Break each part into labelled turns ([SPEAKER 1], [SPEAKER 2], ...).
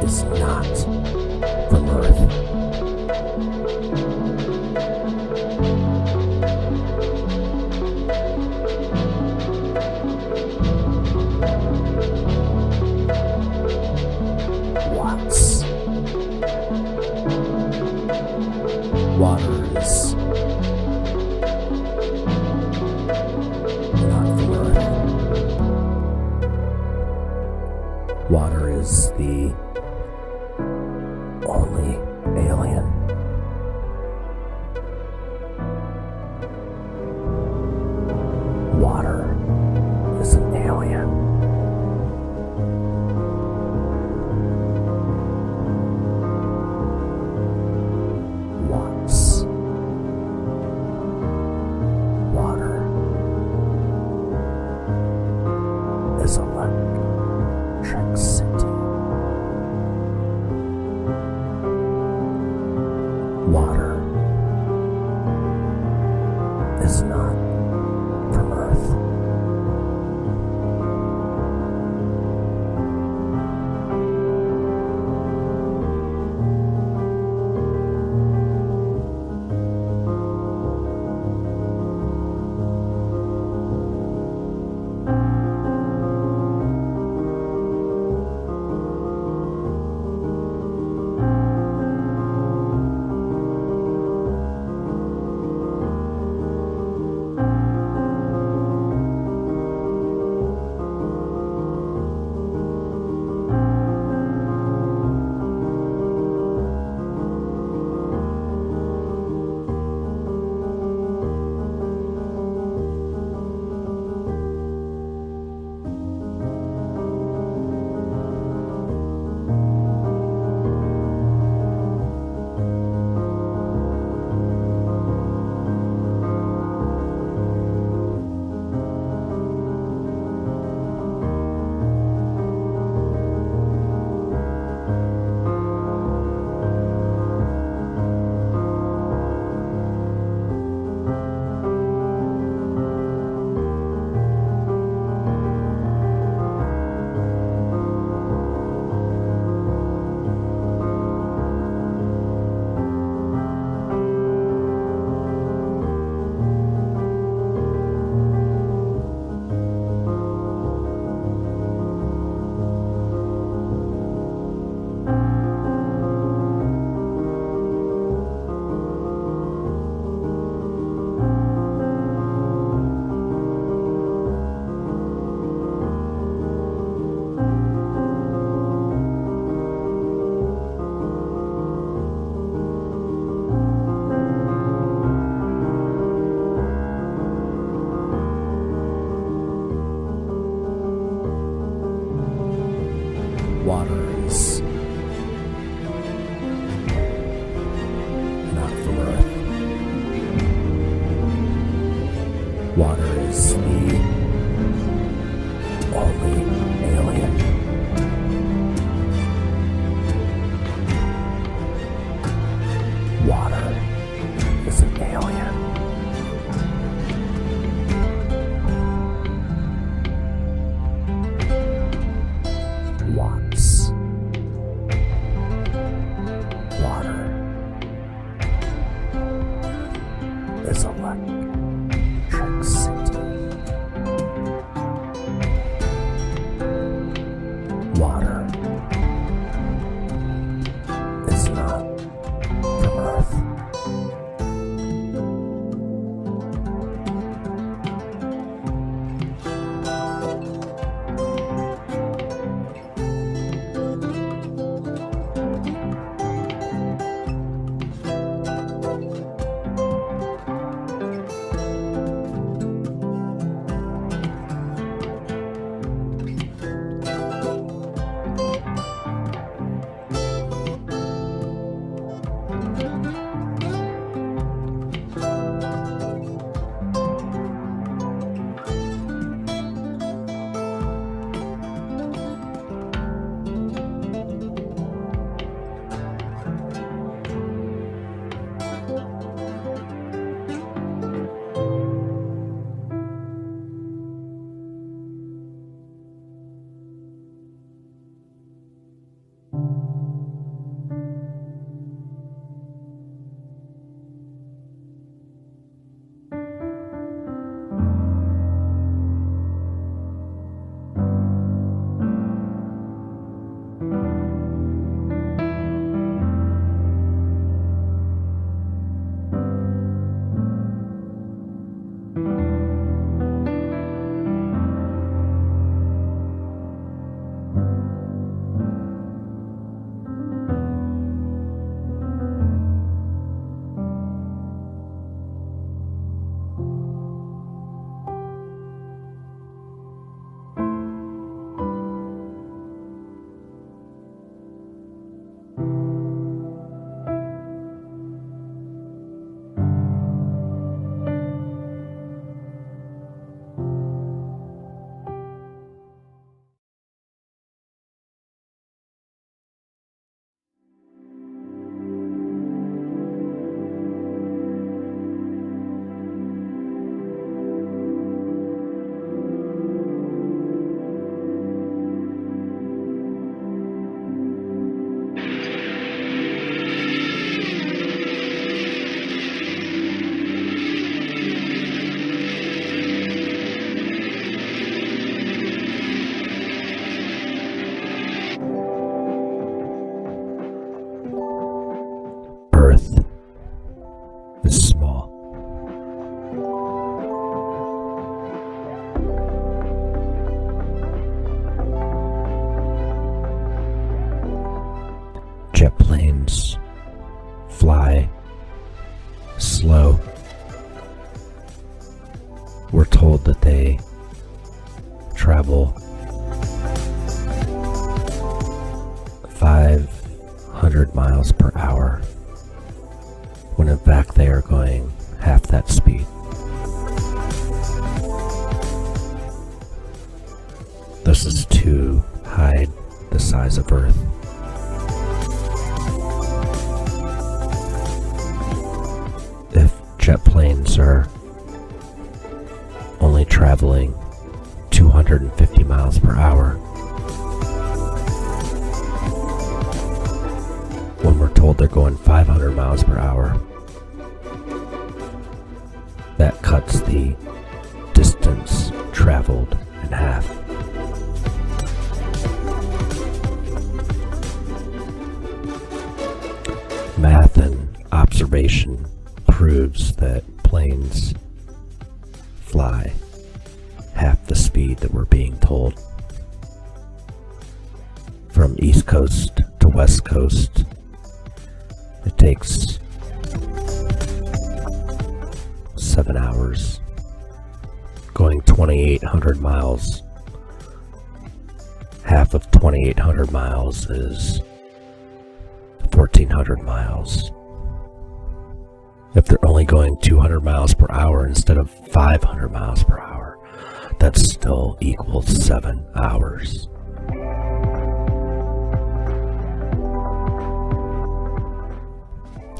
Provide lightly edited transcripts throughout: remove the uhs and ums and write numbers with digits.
[SPEAKER 1] is not from Earth. Watts. Water is not from Earth. Water is the only alien. Water is an alien. Watts. Water is electricity. Water is not from Earth. Water is not from Earth. Water is the only alien. Water is an alien. Watts. planes fly slow. We're told that they travel 500 miles per hour, when in fact they are going half that speed. This is to hide the size of Earth. If jet planes are only traveling 250 miles per hour, when we're told they're going 500 miles per hour, that cuts the distance traveled in half. Math and observation proves that planes fly half the speed that we're being told. From East Coast to West Coast, it takes 7 hours. Going 2,800 miles. Half of 2,800 miles is 1,400 miles. If they're only going 200 miles per hour instead of 500 miles per hour, that still equals 7 hours.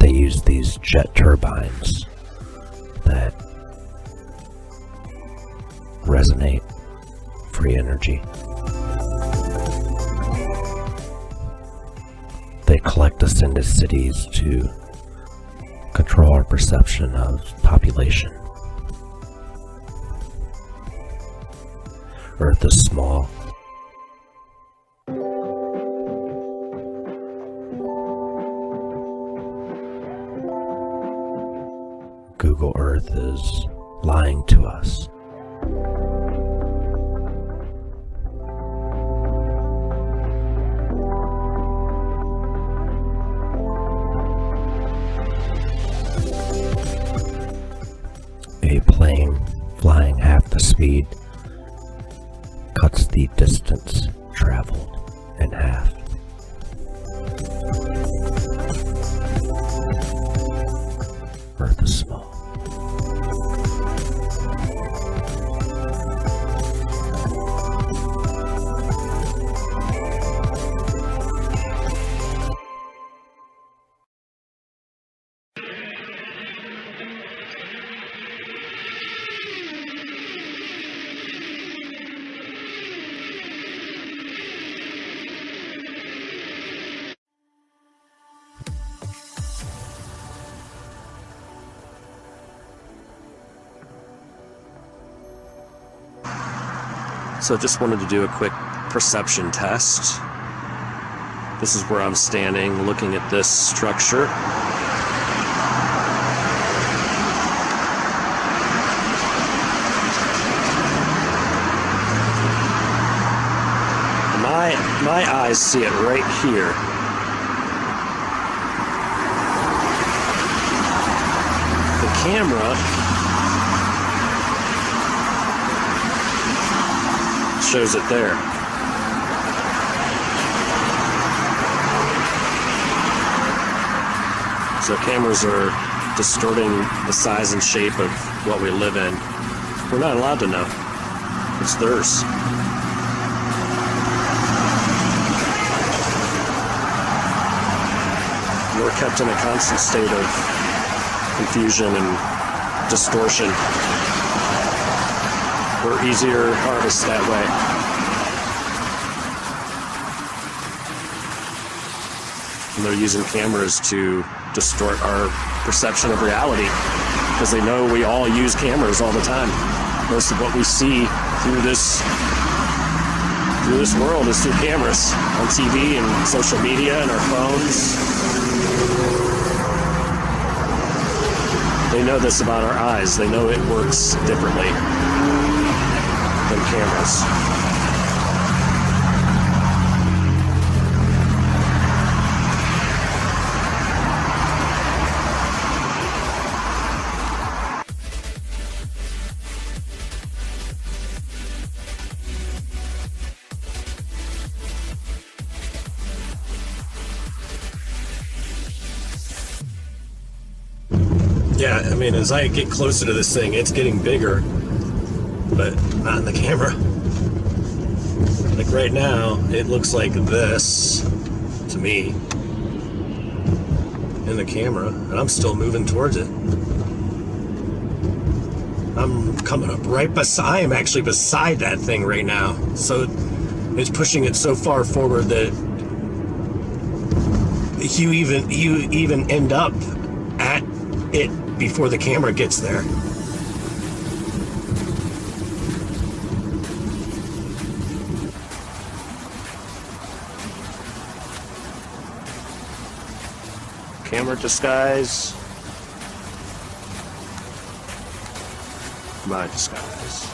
[SPEAKER 1] They use these jet turbines that resonate free energy. They collect us into cities to control our perception of population. Earth is small. Google Earth is lying to us. A plane flying half the speed cuts the distance traveled in half. Earth is small.
[SPEAKER 2] So just wanted to do a quick perception test. This is where I'm standing looking at this structure. My eyes see it right here. The camera shows it there. So cameras are distorting the size and shape of what we live in. We're not allowed to know. It's theirs. We're kept in a constant state of confusion and distortion. We're easier to harvest that way. And they're using cameras to distort our perception of reality because they know we all use cameras all the time. Most of what we see through this world is through cameras on TV and social media and our phones. They know this about our eyes. They know it works differently than cameras. Yeah, I mean, as I get closer to this thing, it's getting bigger, but not in the camera. Like right now, it looks like this to me in the camera, and I'm still moving towards it. I'm coming up right beside, I am actually beside that thing right now. So it's pushing it so far forward that you even end up at it before the camera gets there. Camera disguise. My disguise.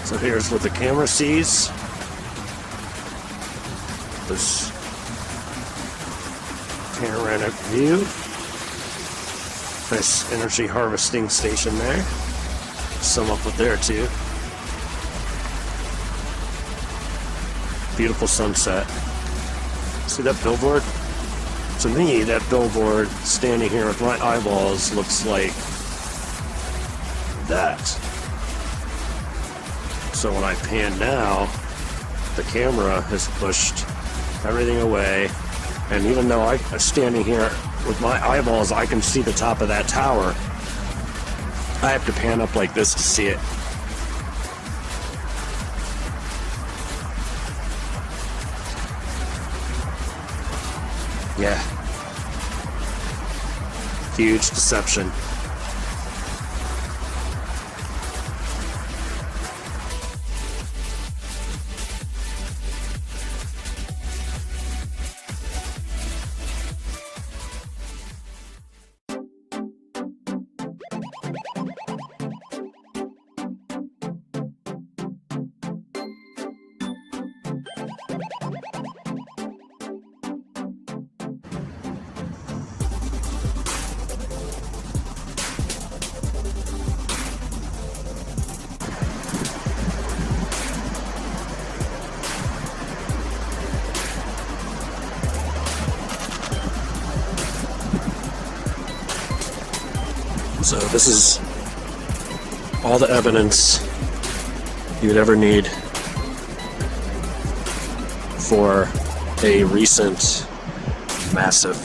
[SPEAKER 2] So here's what the camera sees. This panoramic view. Nice energy harvesting station there. Some up with there too. Beautiful sunset. See that billboard? To me, that billboard standing here with my eyeballs looks like that. So when I pan now, the camera has pushed everything away. And even though I'm standing here with my eyeballs, I can see the top of that tower. I have to pan up like this to see it. Yeah. Huge deception. So this is all the evidence you would ever need for a recent massive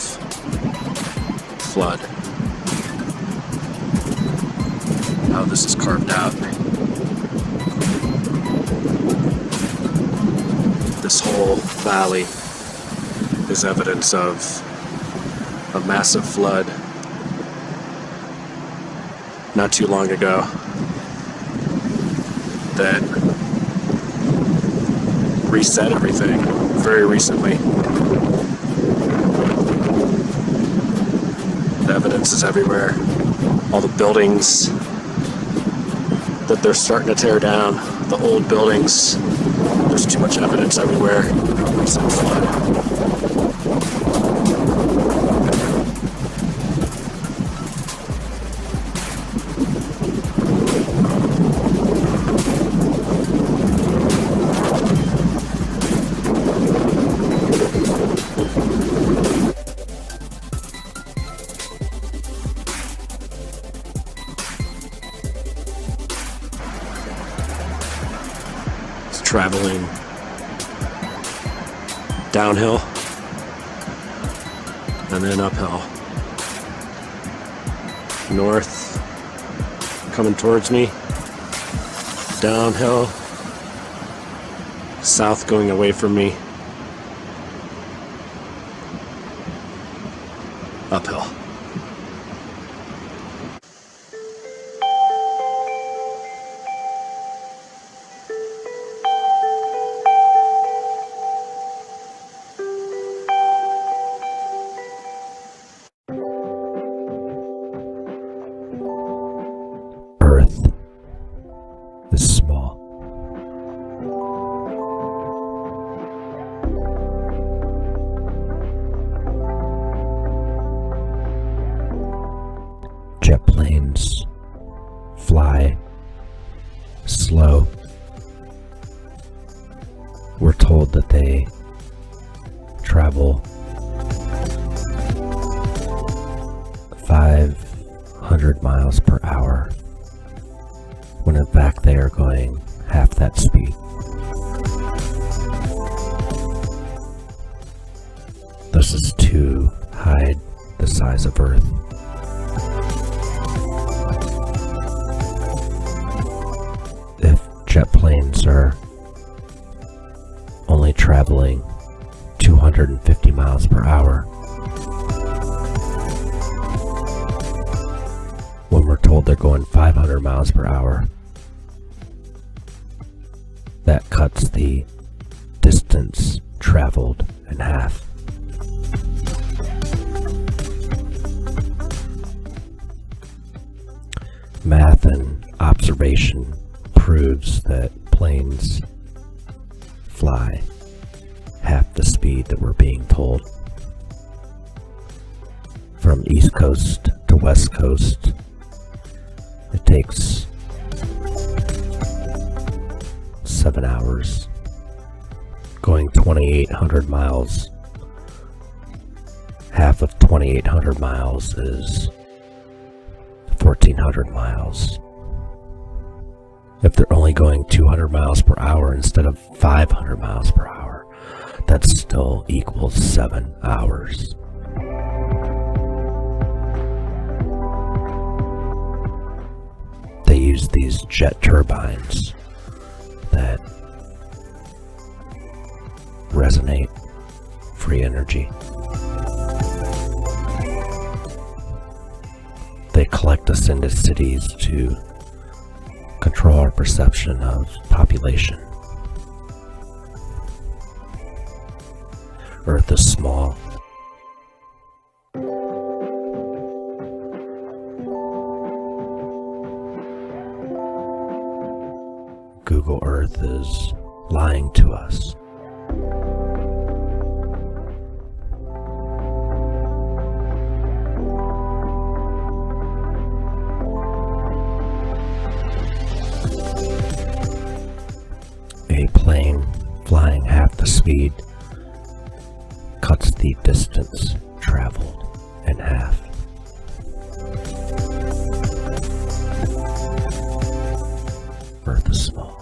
[SPEAKER 2] flood. How this is carved out. This whole valley is evidence of a massive flood not too long ago that reset everything very recently. The evidence is everywhere. All the buildings that they're starting to tear down, the old buildings, there's too much evidence everywhere. Recent flood. Traveling downhill and then uphill. North coming towards me, downhill, south going away from me, uphill.
[SPEAKER 1] Earth is small. We're told that they travel 500 miles per hour, when in fact they are going half that speed. This is to hide the size of Earth. If jet planes are only traveling 250 miles per hour, when we're told they're going 500 miles per hour, that cuts the distance traveled in half. Math and observation proves that planes fly half the speed that we're being told. From East Coast to West Coast, it takes 7 hours. Going 2,800 miles, half of 2,800 miles is 1,400 miles. If they're only going 200 miles per hour instead of 500 miles per hour, that still equals 7 hours. They use these jet turbines that resonate free energy. They collect us into cities to control our perception of population. Earth is small. Google Earth is lying to us. A plane flying half the speed cuts the distance traveled in half. Earth is small.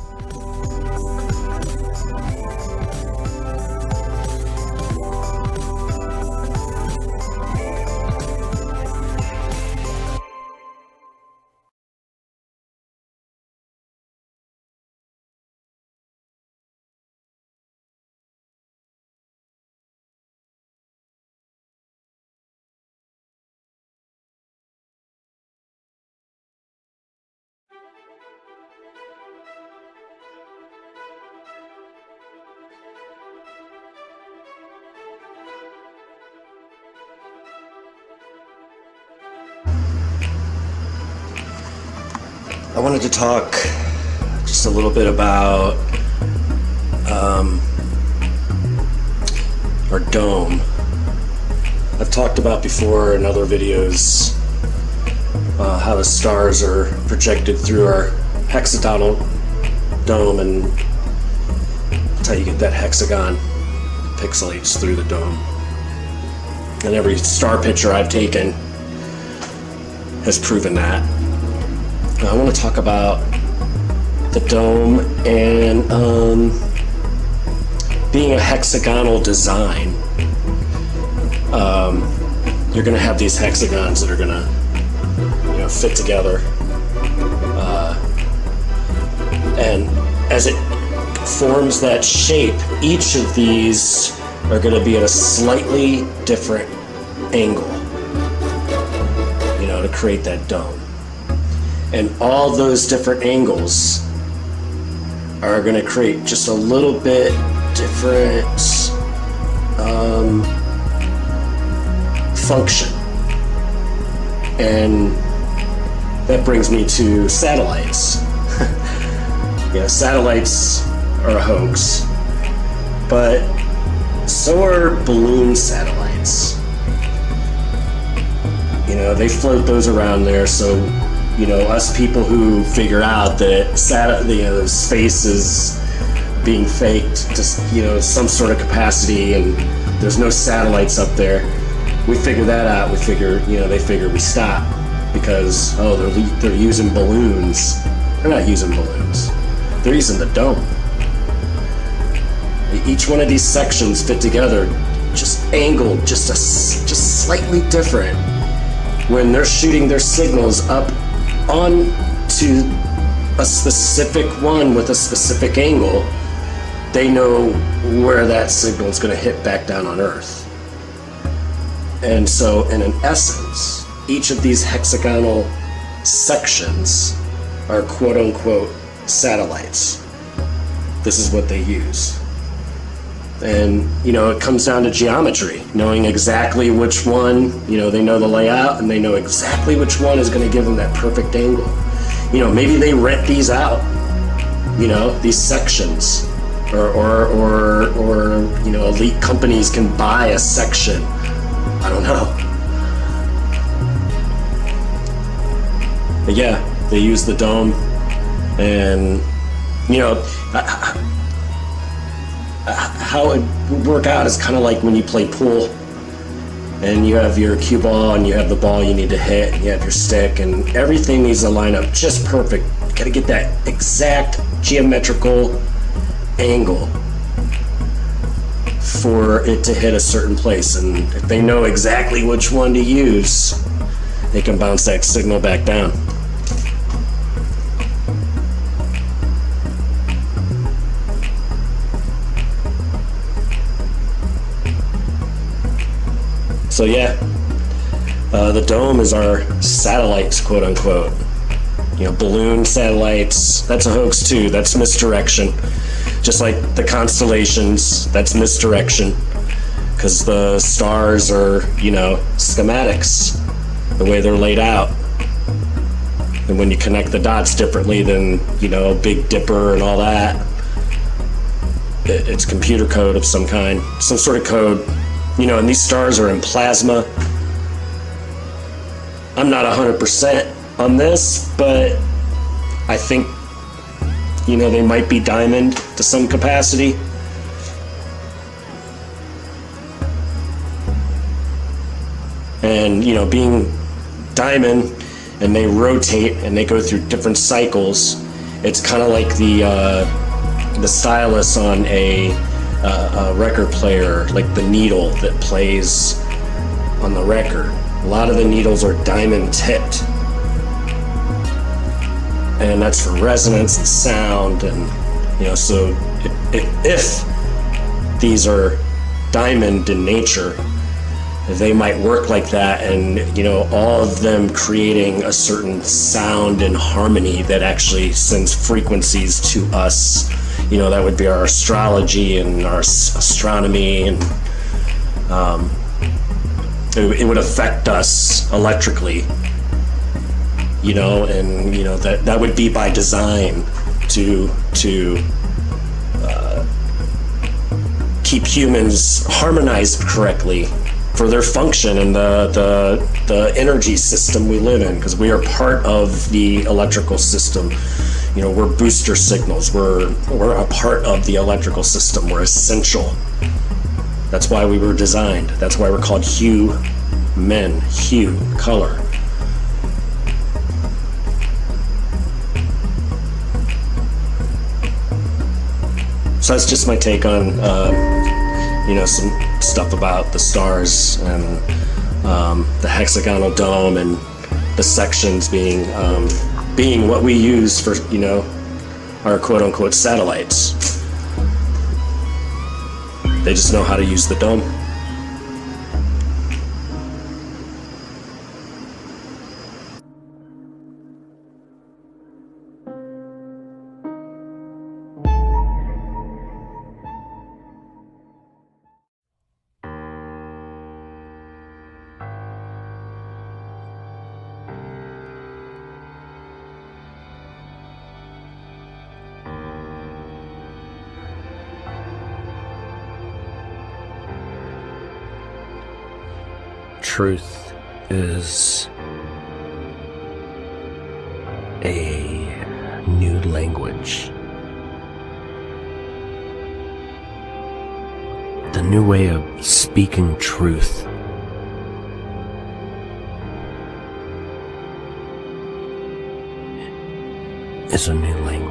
[SPEAKER 2] I wanted to talk just a little bit about our dome. I've talked about before in other videos how the stars are projected through our hexagonal dome, and that's how you get that hexagon pixelates through the dome. And every star picture I've taken has proven that. I want to talk about the dome and being a hexagonal design. You're going to have these hexagons that are going to, fit together, and as it forms that shape, each of these are going to be at a slightly different angle, to create that dome. And all those different angles are going to create just a little bit different function. And that brings me to satellites. Satellites are a hoax, but so are balloon satellites. They float those around there, so us people who figure out that space is being faked to, some sort of capacity, and there's no satellites up there. We figure that out. We figure, they figure we stop because, they're using balloons. They're not using balloons. They're using the dome. Each one of these sections fit together, just angled, just slightly different. When they're shooting their signals up onto a specific one with a specific angle, they know where that signal is going to hit back down on Earth. And so, in essence, each of these hexagonal sections are quote-unquote satellites. This is what they use. And, it comes down to geometry, knowing exactly which one, they know the layout and they know exactly which one is going to give them that perfect angle. Maybe they rent these out, these sections, or elite companies can buy a section. I don't know. But yeah, they use the dome, and, how it would work out is kind of like when you play pool and you have your cue ball and you have the ball you need to hit and you have your stick and everything needs to line up just perfect. You gotta get that exact geometrical angle for it to hit a certain place, and if they know exactly which one to use, they can bounce that signal back down. So yeah, the dome is our satellites, quote unquote. Balloon satellites, that's a hoax too, that's misdirection. Just like the constellations, that's misdirection. Because the stars are, schematics, the way they're laid out. And when you connect the dots differently than, Big Dipper and all that, it's computer code of some kind, some sort of code. And these stars are in plasma. I'm not 100% on this, but I think, they might be diamond to some capacity. And, being diamond, and they rotate and they go through different cycles, it's kind of like the stylus on a record player, like the needle that plays on the record. A lot of the needles are diamond tipped, and that's for resonance and sound, and so if these are diamond in nature, they might work like that, and all of them creating a certain sound and harmony that actually sends frequencies to us. That would be our astrology and our astronomy, and it would affect us electrically, and that would be by design to keep humans harmonized correctly for their function and the energy system we live in, because we are part of the electrical system. We're booster signals. We're a part of the electrical system. We're essential. That's why we were designed. That's why we're called hue men. Hue, color. So that's just my take on, some stuff about the stars and the hexagonal dome and the sections being what we use for, our quote-unquote satellites. They just know how to use the dome.
[SPEAKER 1] Truth is a new language new way of speaking truth. It's a new language.